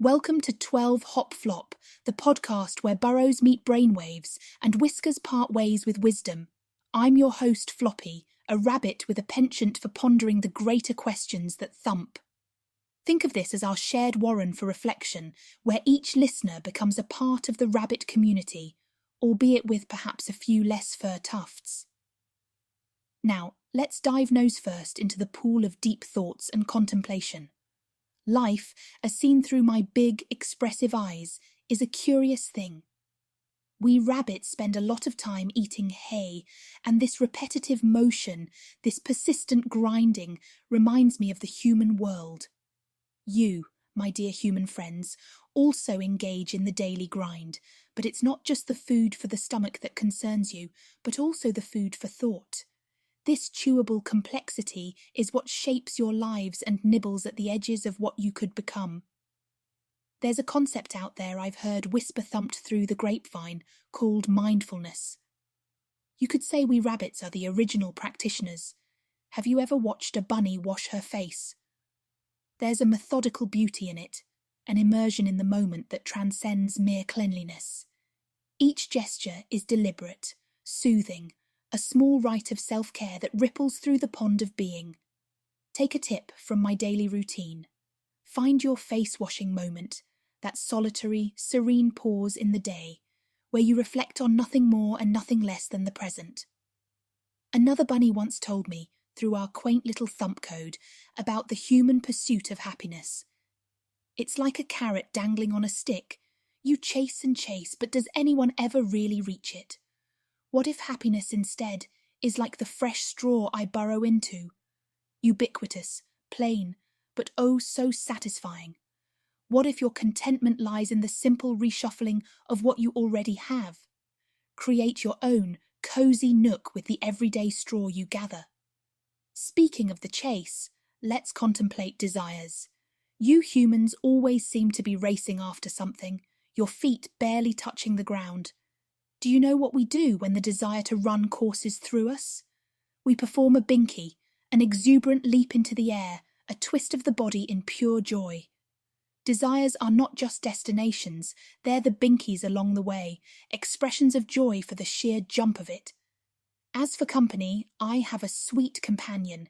Welcome to 12 Hop Flop, the podcast where burrows meet brainwaves and whiskers part ways with wisdom. I'm your host, Floppy, a rabbit with a penchant for pondering the greater questions that thump. Think of this as our shared warren for reflection, where each listener becomes a part of the rabbit community, albeit with perhaps a few less fur tufts. Now, let's dive nose first into the pool of deep thoughts and contemplation. Life, as seen through my big, expressive eyes, is a curious thing. We rabbits spend a lot of time eating hay, and this repetitive motion, this persistent grinding, reminds me of the human world. You, my dear human friends, also engage in the daily grind, but it's not just the food for the stomach that concerns you, but also the food for thought. This chewable complexity is what shapes your lives and nibbles at the edges of what you could become. There's a concept out there I've heard whisper-thumped through the grapevine called mindfulness. You could say we rabbits are the original practitioners. Have you ever watched a bunny wash her face? There's a methodical beauty in it, an immersion in the moment that transcends mere cleanliness. Each gesture is deliberate, soothing, a small rite of self-care that ripples through the pond of being. Take a tip from my daily routine. Find your face-washing moment, that solitary, serene pause in the day, where you reflect on nothing more and nothing less than the present. Another bunny once told me, through our quaint little thump code, about the human pursuit of happiness. It's like a carrot dangling on a stick. You chase and chase, but does anyone ever really reach it? What if happiness instead is like the fresh straw I burrow into? Ubiquitous, plain, but oh so satisfying. What if your contentment lies in the simple reshuffling of what you already have? Create your own cozy nook with the everyday straw you gather. Speaking of the chase, let's contemplate desires. You humans always seem to be racing after something, your feet barely touching the ground. Do you know what we do when the desire to run courses through us? We perform a binky, an exuberant leap into the air, a twist of the body in pure joy. Desires are not just destinations, they're the binkies along the way, expressions of joy for the sheer jump of it. As for company, I have a sweet companion,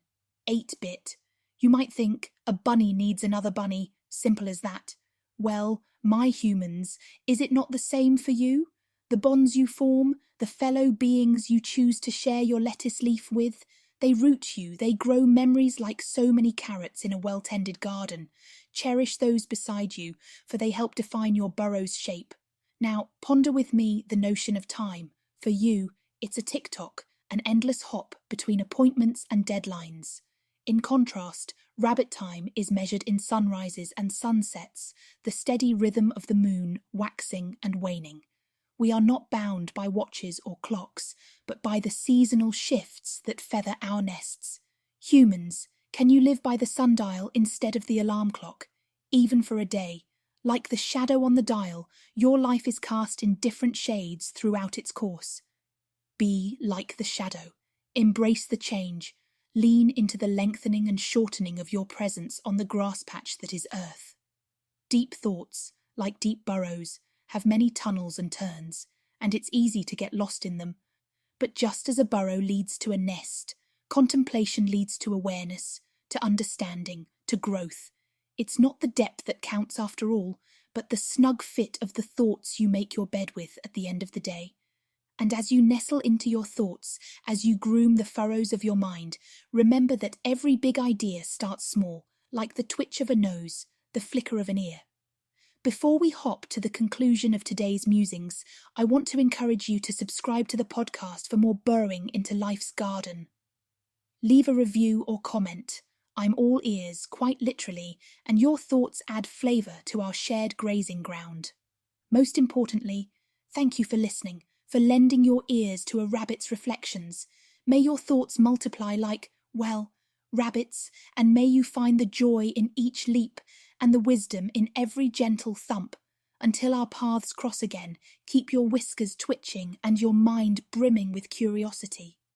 8-bit. You might think, a bunny needs another bunny, simple as that. Well, my humans, is it not the same for you? The bonds you form, the fellow beings you choose to share your lettuce leaf with, they root you, they grow memories like so many carrots in a well-tended garden. Cherish those beside you, for they help define your burrow's shape. Now, ponder with me the notion of time. For you, it's a tick-tock, an endless hop between appointments and deadlines. In contrast, rabbit time is measured in sunrises and sunsets, the steady rhythm of the moon waxing and waning. We are not bound by watches or clocks, but by the seasonal shifts that feather our nests. Humans, can you live by the sundial instead of the alarm clock, even for a day? Like the shadow on the dial, your life is cast in different shades throughout its course. Be like the shadow. Embrace the change. Lean into the lengthening and shortening of your presence on the grass patch that is Earth. Deep thoughts, like deep burrows, have many tunnels and turns, and it's easy to get lost in them. But just as a burrow leads to a nest, contemplation leads to awareness, to understanding, to growth. It's not the depth that counts after all, but the snug fit of the thoughts you make your bed with at the end of the day. And as you nestle into your thoughts, as you groom the furrows of your mind, remember that every big idea starts small, like the twitch of a nose, the flicker of an ear. Before we hop to the conclusion of today's musings, I want to encourage you to subscribe to the podcast for more burrowing into life's garden. Leave a review or comment. I'm all ears, quite literally, and your thoughts add flavour to our shared grazing ground. Most importantly, thank you for listening, for lending your ears to a rabbit's reflections. May your thoughts multiply like, well, rabbits, and may you find the joy in each leap and the wisdom in every gentle thump. Until our paths cross again, keep your whiskers twitching and your mind brimming with curiosity.